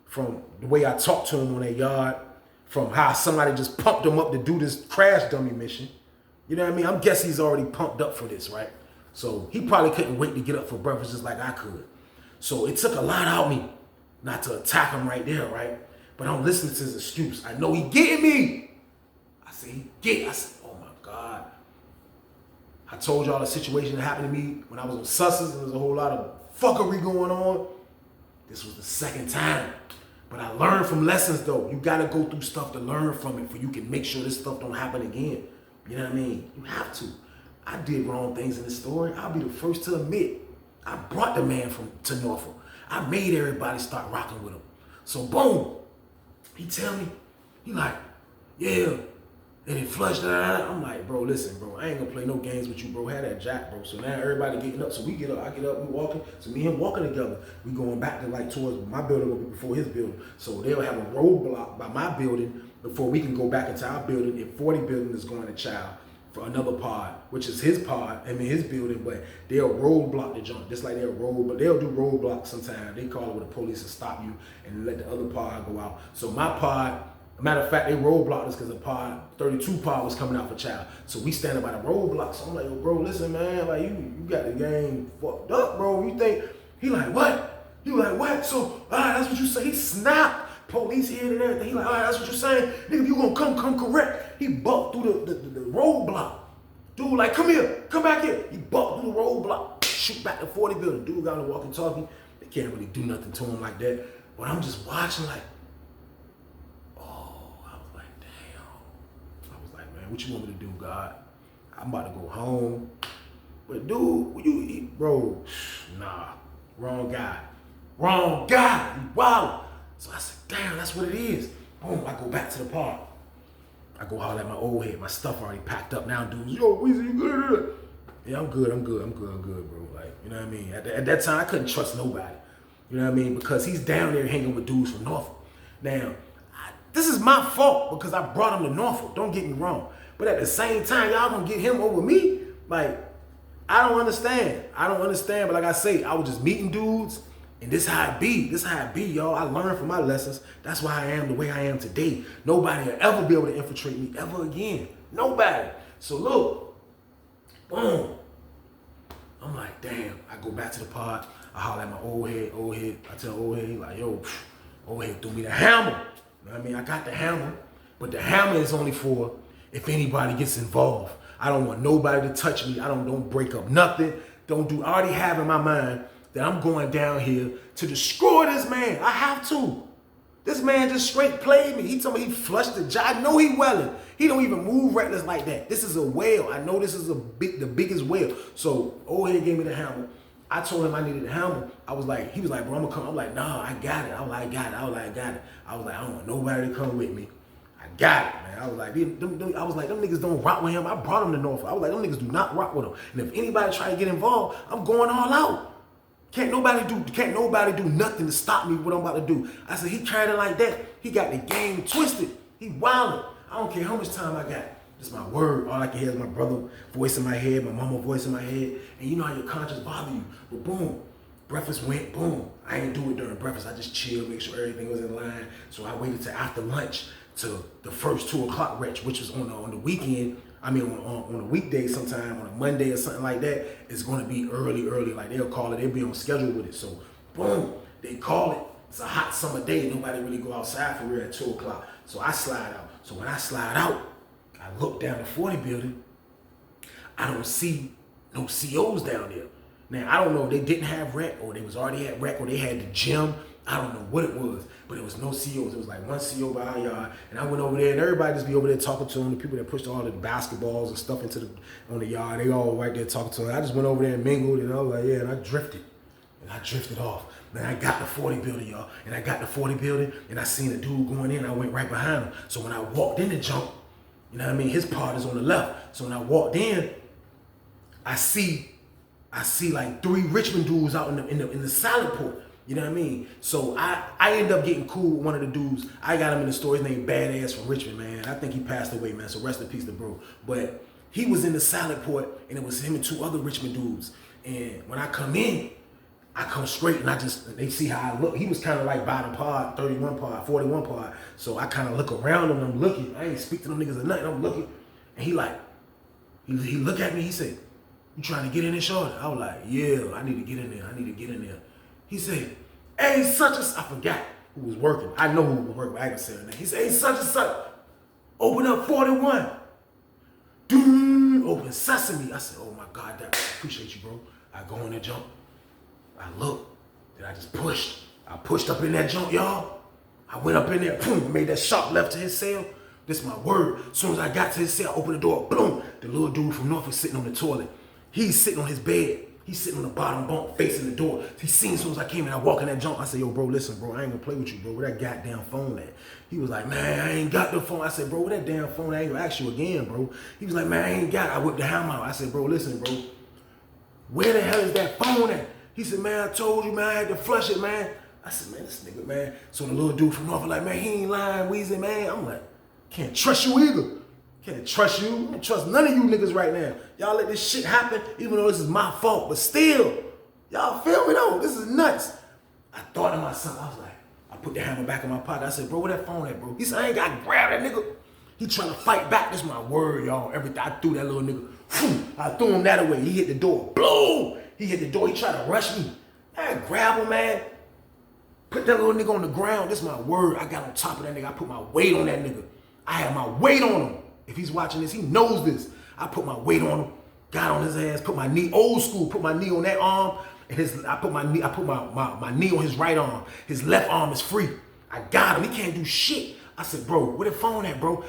from the way I talked to him on that yard, from how somebody just pumped him up to do this crash dummy mission. You know what I mean? I'm guessing he's already pumped up for this, right? So he probably couldn't wait to get up for breakfast just like I could. So it took a lot out of me not to attack him right there, right? But I'm listening to his excuse. I know he getting me. I said, oh my God. I told y'all the situation that happened to me when I was on Susses. There was a whole lot of fuckery going on. This was the second time. But I learned from lessons though. You gotta go through stuff to learn from it, for you can make sure this stuff don't happen again. You know what I mean? You have to. I did wrong things in this story. I'll be the first to admit. I brought the man to Norfolk. I made everybody start rocking with him. So boom, he tell me, he like, yeah, and it flushed. I'm like, bro, listen, bro, I ain't gonna play no games with you, bro. Had that jack, bro. So now everybody getting up. So we get up, I get up, we walking. So me and him walking together. We going back to like towards my building will be before his building. So they'll have a roadblock by my building before we can go back into our building. If 40 building is going to Child for another pod, which is his pod, his building, but they'll roadblock the jump, just like they'll do roadblocks sometimes. They call it where the police will stop you and let the other pod go out. So my pod, matter of fact, they roadblocked us because the pod, 32 pod was coming out for Child. So we standing by the roadblock. So I'm like, yo, bro, listen, man, like you got the game fucked up, bro. You think, he like, what? He was like, what? So, that's what you say. He snapped. Police here and everything. He like, that's what you saying? Nigga, if you gonna come correct. He bucked through the roadblock. Dude, like, come here, come back here. He bucked through the roadblock, shoot back the 40 building. Dude got on the walkie-talkie. They can't really do nothing to him like that. But I'm just watching like, oh, I was like, damn. I was like, man, what you want me to do, God? I'm about to go home. But dude, bro, nah, wrong guy. Wrong guy, he wild. So I said, damn, that's what it is. Boom, I go back to the park. I go holler at my old head. My stuff already packed up now, dudes. Yo, Weezy, you good? Yeah, I'm good, bro. Like, you know what I mean? At that time, I couldn't trust nobody. You know what I mean? Because he's down there hanging with dudes from Norfolk. Now, this is my fault because I brought him to Norfolk. Don't get me wrong. But at the same time, y'all gonna get him over me? Like, I don't understand. But like I say, I was just meeting dudes. And this how it be, y'all. I learned from my lessons. That's why I am the way I am today. Nobody will ever be able to infiltrate me ever again. Nobody. So look, boom. I'm like, damn. I go back to the pod. I holler at my old head. I tell old head, he like, yo, old head threw me the hammer. You know what I mean? I got the hammer, but the hammer is only for if anybody gets involved. I don't want nobody to touch me. I don't break up nothing. I already have in my mind that I'm going down here to destroy this man. I have to. This man just straight played me. He told me he flushed the jaw. I know he welling. He don't even move reckless like that. This is a whale. I know this is the biggest whale. So old head gave me the hammer. I told him I needed the hammer. He was like, bro, I'm gonna come. I'm like, nah, I got it. I was like, I got it. I don't want nobody to come with me. I got it, man. I was like, them niggas don't rock with him. I brought him to Norfolk. I was like, them niggas do not rock with him. And if anybody try to get involved, I'm going all out. Can't nobody do nothing to stop me what I'm about to do. I said, he carried it like that. He got the game twisted. He wildin'. I don't care how much time I got. It's my word. All I can hear is my brother voice in my head, my mama voice in my head. And you know how your conscience bother you. But boom, breakfast went, boom. I ain't do it during breakfast. I just chilled, make sure everything was in line. So I waited till after lunch to the first 2 o'clock retch, which was on the weekend. I mean, on a weekday sometime, on a Monday or something like that, it's going to be early. Like, they'll call it. They'll be on schedule with it. So, boom, they call it. It's a hot summer day. Nobody really go outside for real at 2 o'clock. So, I slide out. So, when I slide out, I look down the 40 building. I don't see no COs down there. Now, I don't know if they didn't have rec or they was already at rec or they had the gym. I don't know what it was, but it was no COs. It was like one CO by our yard. And I went over there and everybody just be over there talking to them. The people that pushed all the basketballs and stuff on the yard, they all right there talking to them. I just went over there and mingled and I was like, yeah, and I drifted. And I drifted off. Then I got the 40 building, y'all. And I got the 40 building and I seen a dude going in. I went right behind him. So when I walked in the jump, you know what I mean? His part is on the left. So when I walked in, I see like 3 Richmond dudes out in the salad port. You know what I mean? So I end up getting cool with one of the dudes. I got him in the store. His name Badass from Richmond, man. I think he passed away, man. So rest in peace to bro. But he was in the salad port, and it was him and 2 other Richmond dudes. And when I come in, I come straight, and they see how I look. He was kind of like by the pod, 31 pod, 41 pod. So I kind of look around him, and I'm looking. I ain't speak to them niggas or nothing. I'm looking. And he look at me. He said, you trying to get in there, shorty? I was like, yeah, I need to get in there. He said, hey, such and such. I forgot who was working. I know who was working, but I ain't gonna say her name. He said, hey, such and such. Open up 41. Doom, open sesame. I said, oh my God, I appreciate you, bro. I go in that jump. I look. Then I just pushed. I pushed up in that jump, y'all. I went up in there, boom, made that sharp left to his cell. This my word. As soon as I got to his cell, I opened the door, boom. The little dude from Norfolk sitting on the toilet. He's sitting on his bed. He's sitting on the bottom bunk facing the door. He seen as soon as I came in, I walk in that jump. I said, yo, bro, listen, bro, I ain't gonna play with you, bro. Where that goddamn phone at? He was like, man, I ain't got the phone. I said, bro, where that damn phone? I ain't gonna ask you again, bro. He was like, man, I ain't got it. I whipped the hammer out. I said, bro, listen, bro. Where the hell is that phone at? He said, man, I told you, man, I had to flush it, man. I said, man, this nigga, man. So the little dude from Norfolk like, man, he ain't lying, Weezy, man. I'm like, can't trust you either. Can't trust you. I don't trust none of you niggas right now. Y'all let this shit happen, even though this is my fault, but still. Y'all feel me though? This is nuts. I thought to myself, I was like, I put the hammer back in my pocket. I said, bro, where that phone at, bro? He said, I ain't got to grab that nigga. He trying to fight back. This is my word, y'all. Everything. I threw that little nigga. I threw him that away. He hit the door. Blow! He hit the door. He tried to rush me. I grabbed him, man. Put that little nigga on the ground. This is my word. I got on top of that nigga. I put my weight on that nigga. I had my weight on him. If he's watching this, he knows this. I put my weight on him, got on his ass, put my knee, old school, put my knee on that arm, and I put my knee on his right arm. His left arm is free. I got him. He can't do shit. I said, bro, where the phone at, bro?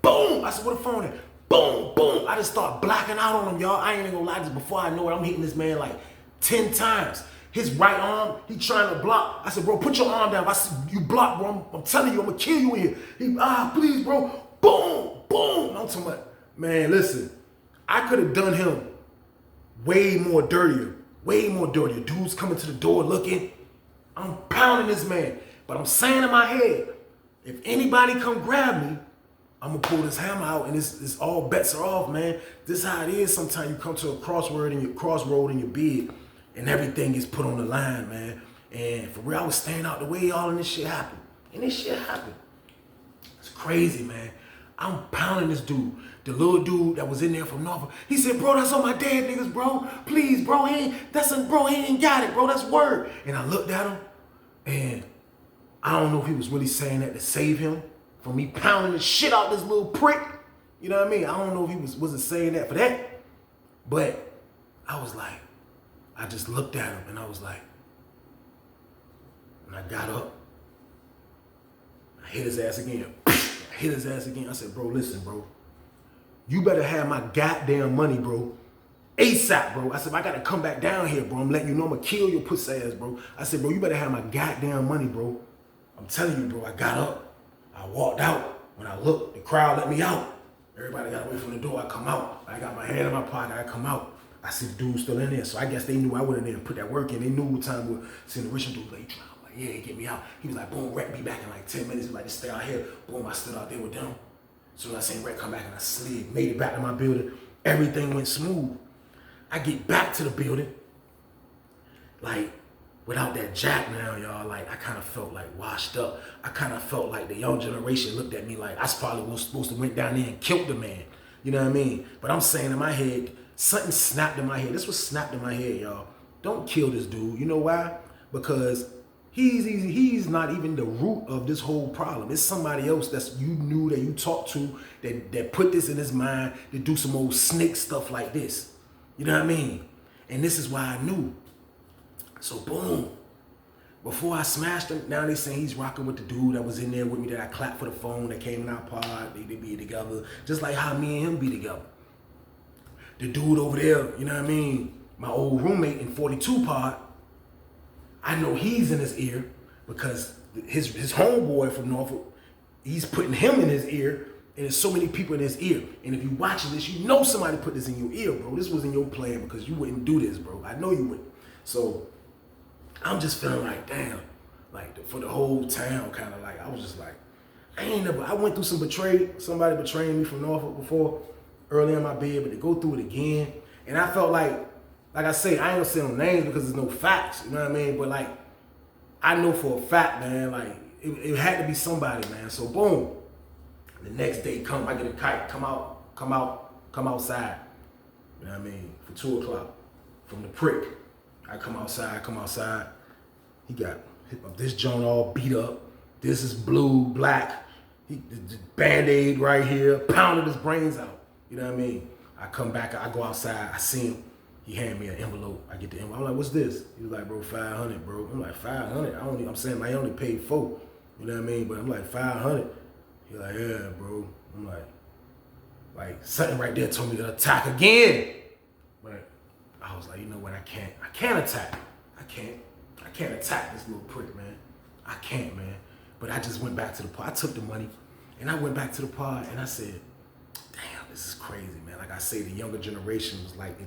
Boom. I said, where the phone at? Boom, boom. I just start blacking out on him, y'all. I ain't gonna lie, just before I know it, I'm hitting this man like 10 times. His right arm, he trying to block. I said, bro, put your arm down. I said, you block, bro. I'm telling you, I'm gonna kill you in here. He, please, bro. Boom, boom. I'm talking about, man, listen. I could have done him way more dirtier. Way more dirtier. Dudes coming to the door looking. I'm pounding this man. But I'm saying in my head, if anybody come grab me, I'm gonna pull this hammer out and it's all bets are off, man. This is how it is. Sometimes you come to a crossroad in your bed and everything is put on the line, man. And for real, I was staying out the way, all of this shit happened. And this shit happened. It's crazy, man. I'm pounding this dude. The little dude that was in there from Norfolk. He said, bro, that's all my dead niggas, bro. Please, bro, he ain't got it, bro. That's word. And I looked at him and I don't know if he was really saying that to save him from me pounding the shit out this little prick. You know what I mean? I don't know if he wasn't saying that for that. But I was like, I just looked at him and I was like, and I got up. I hit his ass again. I said, bro, listen, bro. You better have my goddamn money, bro. ASAP, bro. I said, I gotta come back down here, bro. I'm letting you know I'm gonna kill your pussy ass, bro. I said, bro, you better have my goddamn money, bro. I'm telling you, bro. I got up. I walked out. When I looked, the crowd let me out. Everybody got away from the door. I come out. I got my hand in my pocket. I come out. I see the dude still in there. So I guess they knew I went in there and put that work in. They knew what time we were seeing the rich dude late. I'm like, yeah, get me out. He was like, boom, Rhett, be back in like 10 minutes. He was like, just stay out here. Boom, I stood out there with them. So I seen Rhett come back and I slid, made it back to my building. Everything went smooth. I get back to the building. Like, without that jack now, y'all, like, I kind of felt like washed up. I kind of felt like the young generation looked at me like I probably was supposed to went down there and killed the man. You know what I mean? But I'm saying in my head, something snapped in my head. This was snapped in my head, y'all. Don't kill this dude. You know why? Because he's not even the root of this whole problem. It's somebody else that you knew, that you talked to, that put this in his mind to do some old snake stuff like this. You know what I mean? And this is why I knew. So boom, before I smashed him, now they saying he's rocking with the dude that was in there with me that I clapped for the phone, that came in our pod, they be together, just like how me and him be together. The dude over there, you know what I mean, my old roommate in 42 pod, I know he's in his ear because his homeboy from Norfolk, he's putting him in his ear, and there's so many people in his ear. And if you watching this, you know somebody put this in your ear, bro. This wasn't your plan because you wouldn't do this, bro. I know you wouldn't. So I'm just feeling like, damn, like for the whole town, kind of like, I was just like, I went through somebody betraying me from Norfolk before, early in my bed, but to go through it again. And I felt like I say, I ain't gonna say no names because there's no facts, you know what I mean? But like, I know for a fact, man, like it had to be somebody, man. So boom, the next day I get a kite, come outside, you know what I mean? For 2 o'clock from the prick. I come outside. He got this joint all beat up. This is blue, black. The Band-Aid right here, pounded his brains out. You know what I mean? I come back, I go outside, I see him. He handed me an envelope. I get the envelope. I'm like, what's this? He was like, bro, 500, bro. I'm like, 500? I'm saying I only paid 4. You know what I mean? But I'm like, 500. He's like, yeah, bro. I'm like something right there told me to attack again. But I was like, you know what? I can't attack. I can't attack this little prick, man. I can't, man. But I just went back to the pod. I took the money and I went back to the pod and I said, damn, this is crazy, man. Like I say, the younger generation was like,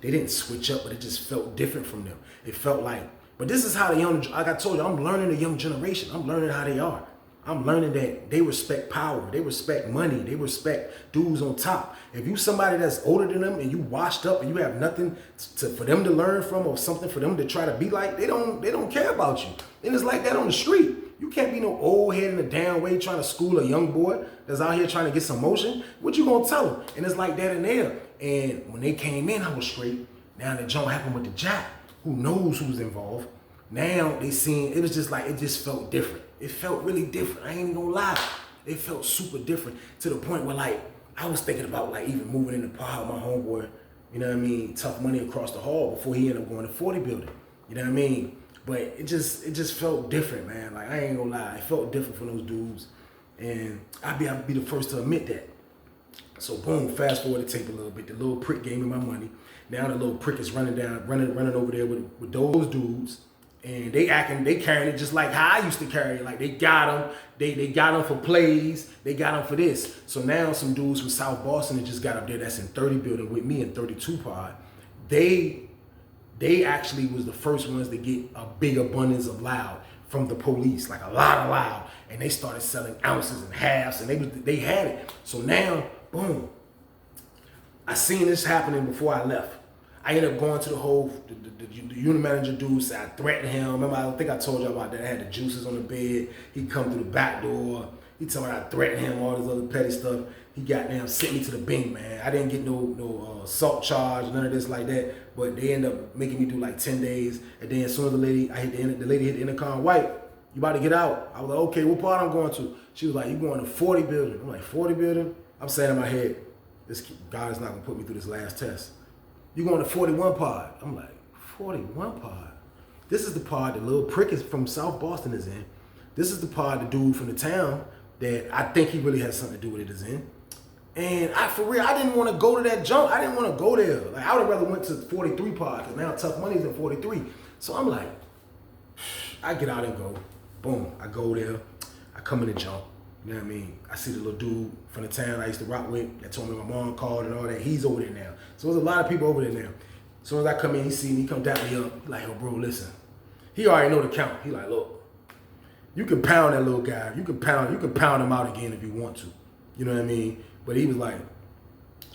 they didn't switch up, but it just felt different from them. It felt like, but this is how the young, like I told you, I'm learning the young generation. I'm learning how they are. I'm learning that they respect power, they respect money, they respect dudes on top. If you somebody that's older than them and you washed up and you have nothing for them to learn from or something for them to try to be like, they don't care about you. And it's like that on the street. You can't be no old head in a down way trying to school a young boy that's out here trying to get some motion. What you gonna tell him? And it's like that in there. And when they came in, I was straight. Now the joint happened with the Jack. Who knows who's involved? Now they seen, it was just like, it just felt different. It felt really different. I ain't even gonna lie. It felt super different to the point where like, I was thinking about like even moving in the pod with my homeboy, you know what I mean, Tough Money across the hall before he ended up going to 40 building. You know what I mean? But it just felt different, man. Like I ain't gonna lie, it felt different from those dudes. And I'd be the first to admit that. So boom, fast forward the tape a little bit. The little prick gave me my money. Now the little prick is running over there with those dudes. And they carrying it just like how I used to carry it. Like they got them, they got them for plays, they got them for this. So now some dudes from South Boston that just got up there that's in 30 building with me in 32 pod, they actually was the first ones to get a big abundance of loud from the police, like a lot of loud. And they started selling ounces and halves and they had it. So now, boom, I seen this happening before I left. I ended up going to the unit manager dude, said I threatened him. Remember, I think I told you about that. I had the juices on the bed. He come through the back door. He told me I threatened him, all this other petty stuff. He goddamn sent me to the Bing, man. I didn't get no assault charge, none of this like that. But they ended up making me do like 10 days. And then as soon as the lady hit the intercom, white, you about to get out. I was like, okay, what part I'm going to? She was like, you going to 40 building. I'm like, 40 building? I'm saying in my head, God is not gonna put me through this last test. You going to 41 pod. I'm like, 41 pod? This is the pod the little prick is from South Boston is in. This is the pod the dude from the town that I think he really has something to do with it is in. And for real, I didn't want to go to that jump. I didn't want to go there. Like I would have rather went to 43 pod because now Tough Money's in 43. So I'm like, I get out and go. Boom, I go there. I come in the jump. You know what I mean? I see the little dude from the town I used to rock with that told me my mom called and all that. He's over there now. So there's a lot of people over there now. As soon as I come in, he see me, he come down me up. He like, yo, bro, listen. He already know the count. He like, look, you can pound that little guy. You can pound him out again if you want to. You know what I mean? But he was like,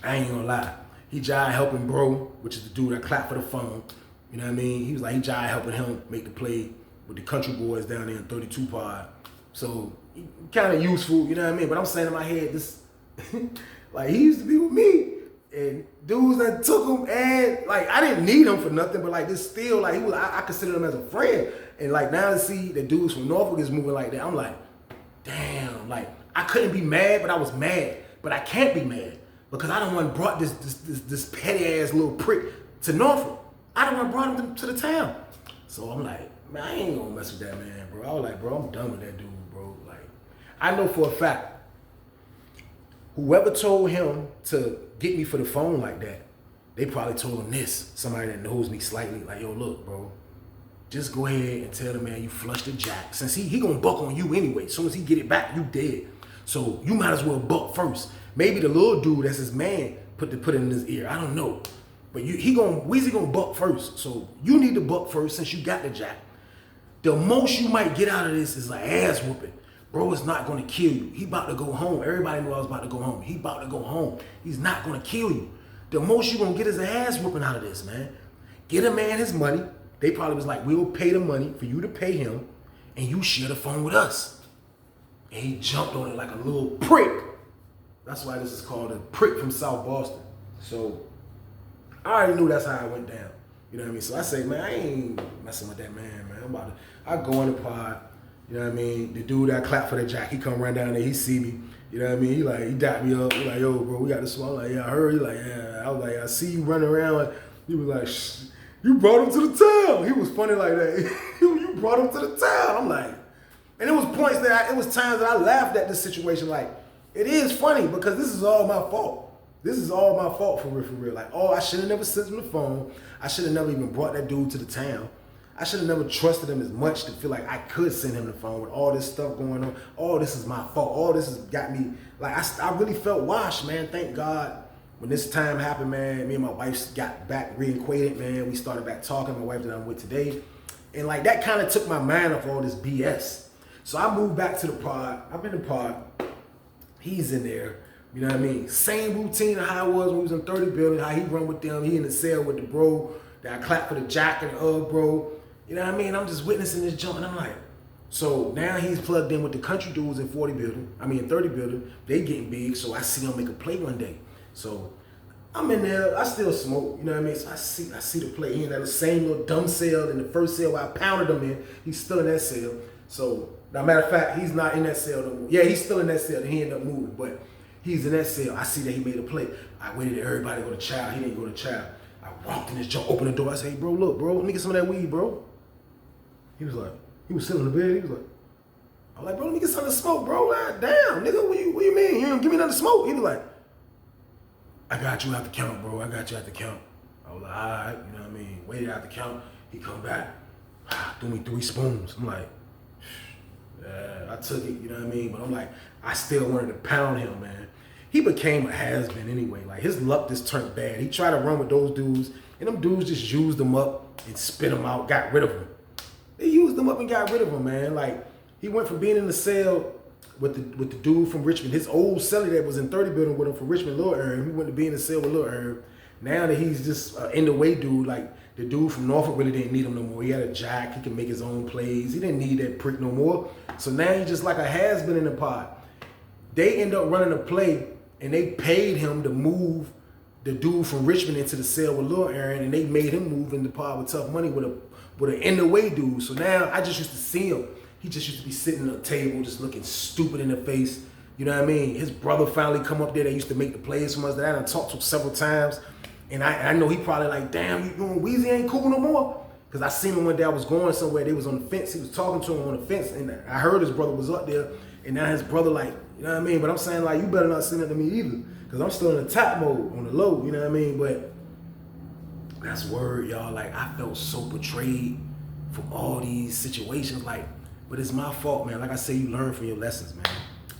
I ain't gonna lie. He jive helping bro, which is the dude that clapped for the phone. You know what I mean? He was like, he jive helping him make the play with the country boys down there in 32 pod. So kind of useful, you know what I mean? But I'm saying in my head, this, like he used to be with me, and dudes that took him, and like I didn't need him for nothing, but like this still, like I consider him as a friend, and like now to see the dudes from Norfolk is moving like that, I'm like, damn, like I couldn't be mad, but I was mad, but I can't be mad because I don't want to brought this petty ass little prick to Norfolk. I don't want to brought him to the town, so I'm like, man, I ain't gonna mess with that man, bro. I was like, bro, I'm done with that dude. I know for a fact, whoever told him to get me for the phone like that, they probably told him this. Somebody that knows me slightly, like, yo, look, bro, just go ahead and tell the man you flushed the jack. Since he gonna buck on you anyway. As soon as he get it back, you dead. So you might as well buck first. Maybe the little dude that's his man put it in his ear. I don't know. But Weezy gonna buck first. So you need to buck first since you got the jack. The most you might get out of this is an ass whooping. Bro is not gonna kill you. He about to go home. Everybody knew I was about to go home. He about to go home. He's not gonna kill you. The most you gonna get is an ass whooping out of this, man. Get a man his money. They probably was like, we'll pay the money for you to pay him, and you share the phone with us. And he jumped on it like a little prick. That's why this is called a prick from South Boston. So I already knew that's how it went down. You know what I mean? So I say, man, I ain't messing with that man, man. I go in the pod. You know what I mean? The dude that clapped for the jack, he come right down there, he see me. You know what I mean? He dapped me up. He like, yo, bro, we got this one. I'm like, yeah, I heard. He like, yeah. I was like, I see you running around. He was like, shh, you brought him to the town. He was funny like that. You brought him to the town. I'm like, and it was times that I laughed at this situation. Like, it is funny because this is all my fault. This is all my fault for real. Like, I should have never sent him the phone. I should have never even brought that dude to the town. I should have never trusted him as much to feel like I could send him the phone with all this stuff going on. All this is my fault. All this has got me, like, I really felt washed, man. Thank God when this time happened, man, me and my wife got back reacquainted, man. We started back talking, my wife that I'm with today. And like, that kind of took my mind off all this BS. So I moved back to the pod. I'm in the pod. He's in there. You know what I mean? Same routine of how I was when we was in 30 building, how he run with them. He in the cell with the bro that I clapped for the jack and the bro. You know what I mean? I'm just witnessing this jump, and I'm like, so now he's plugged in with the country dudes in 30 building. They getting big, so I see him make a play one day. So I'm in there, I still smoke, you know what I mean? So I see the play. He in that same little dumb cell in the first cell where I pounded him in. He's still in that cell. So, now matter of fact, he's not in that cell no more. Yeah, he's still in that cell and he ended up moving, but he's in that cell. I see that he made a play. I waited for everybody to go to chow. He didn't go to chow. I walked in this joint, opened the door. I said, hey, bro, look, bro, let me get some of that weed, bro. He was like, he was sitting on the bed. He was like, I'm like, bro, let me get something to smoke, bro. Like, damn, nigga, what you mean? You don't give me nothing to smoke? He was like, I got you out the count, bro. I got you out the count. I was like, all right, you know what I mean? Waited out the count. He come back, threw me 3 spoons. I'm like, yeah, I took it, you know what I mean? But I'm like, I still wanted to pound him, man. He became a has-been anyway. Like, his luck just turned bad. He tried to run with those dudes, and them dudes just used him up and spit him out, got rid of him. They used him up and got rid of him, man. Like, he went from being in the cell with the dude from Richmond, his old cellie that was in 30 building with him from Richmond, Lil Herb. He went to be in the cell with Lil Herb. Now that he's just in the way dude, like the dude from Norfolk really didn't need him no more. He had a jack, he could make his own plays. He didn't need that prick no more. So now he's just like a has-been in the pod. They end up running a play and they paid him to move the dude from Richmond into the cell with Lil Aaron, and they made him move in the pod with Tough Money with an in the way dude. So now I just used to see him. He just used to be sitting at a table, just looking stupid in the face. You know what I mean? His brother finally come up there. They used to make the plays from us that I done talked to several times. And I know he probably like, damn, you and Weezy ain't cool no more? Because I seen him one day, I was going somewhere, they was on the fence. He was talking to him on the fence, and I heard his brother was up there. And now his brother like, you know what I mean? But I'm saying like, you better not send it to me either. Because I'm still in the top mode, on the low, you know what I mean? But that's word, y'all. Like, I felt so betrayed from all these situations. Like, but it's my fault, man. Like I say, you learn from your lessons, man.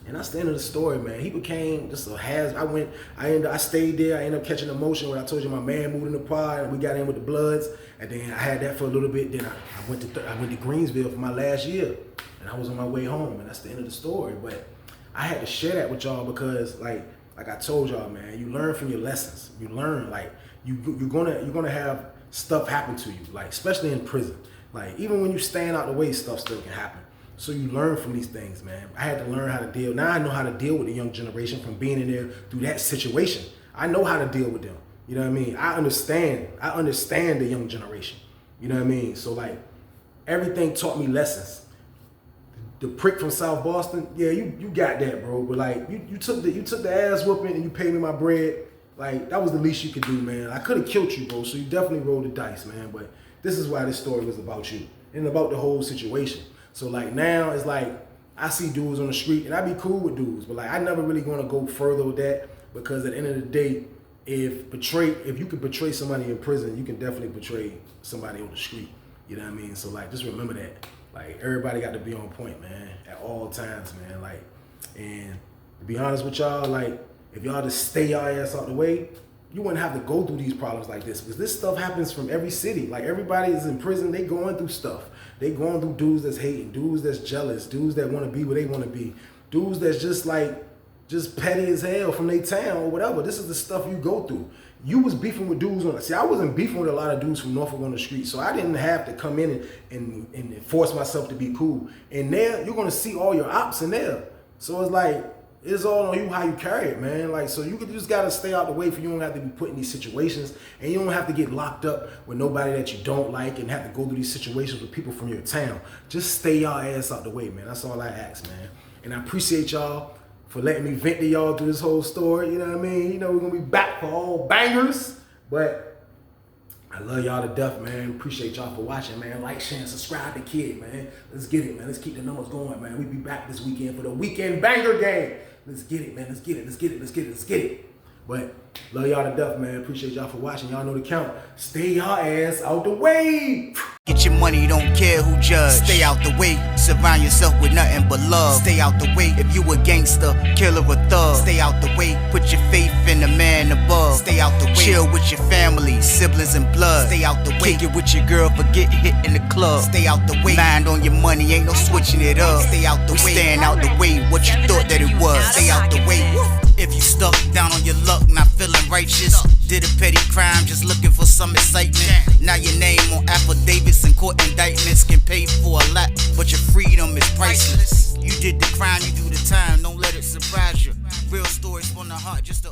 And that's the end of the story, man. He became just a I stayed there. I ended up catching emotion when I told you my man moved in the pod and we got in with the Bloods. And then I had that for a little bit. Then I went to Greensville for my last year. And I was on my way home, and that's the end of the story. But I had to share that with y'all because like I told y'all, man, you learn from your lessons. You learn, like, you're gonna have stuff happen to you, like, especially in prison. Like, even when you stand out the way, stuff still can happen. So you learn from these things, man. I had to learn how to deal. Now I know how to deal with the young generation from being in there through that situation. I know how to deal with them. You know what I mean? I understand the young generation. You know what I mean? So like, everything taught me lessons. The prick from South Boston, yeah, you got that, bro. But like, you took the ass whooping and you paid me my bread. Like, that was the least you could do, man. I could have killed you, bro. So you definitely rolled the dice, man. But this is why this story was about you and about the whole situation. So like, now it's like, I see dudes on the street and I be cool with dudes, but like, I never really gonna go further with that, because at the end of the day, if you can betray somebody in prison, you can definitely betray somebody on the street. You know what I mean? So like, just remember that. Like, everybody got to be on point, man, at all times, man. Like, and to be honest with y'all, like, if y'all just stay y'all ass out the way, you wouldn't have to go through these problems like this, because this stuff happens from every city. Like, everybody is in prison, they going through stuff. They going through dudes that's hating, dudes that's jealous, dudes that want to be where they want to be, dudes that's just like, just petty as hell from their town or whatever. This is the stuff you go through. You was beefing with dudes on, see, I wasn't beefing with a lot of dudes from Norfolk on the street, so I didn't have to come in and force myself to be cool. And there, you're gonna see all your ops in there. So it's like, it's all on you how you carry it, man. Like, so you just gotta stay out the way, for you don't have to be put in these situations, and you don't have to get locked up with nobody that you don't like and have to go through these situations with people from your town. Just stay y'all ass out the way, man. That's all I ask, man. And I appreciate y'all for letting me vent to y'all through this whole story. You know what I mean? You know, we're gonna be back for all bangers, but I love y'all to death, man. Appreciate y'all for watching, man. Like, share, and subscribe to Kid, man. Let's get it, man. Let's keep the numbers going, man. We be back this weekend for the weekend banger game. Let's get it, man. Let's get it. Let's get it. Let's get it. Let's get it. But love y'all to death, man. Appreciate y'all for watching. Y'all know the count. Stay y'all ass out the way. Get your money, don't care who judge. Stay out the way, surround yourself with nothing but love. Stay out the way if you a gangster, killer or thug. Stay out the way, put your faith in the man above. Stay out the way, chill with your family, siblings and blood. Stay out the way, kick it with your girl, forget hit in the club. Stay out the way, mind on your money, ain't no switching it up. Stay out the way, stand out the way, what you thought that it was. Stay out the way. If you stuck down on your luck, not feeling righteous, did a petty crime, just looking for some excitement. Now your name on affidavits and court indictments can pay for a lot, but your freedom is priceless. You did the crime, you do the time, don't let it surprise you. Real stories from the heart, just to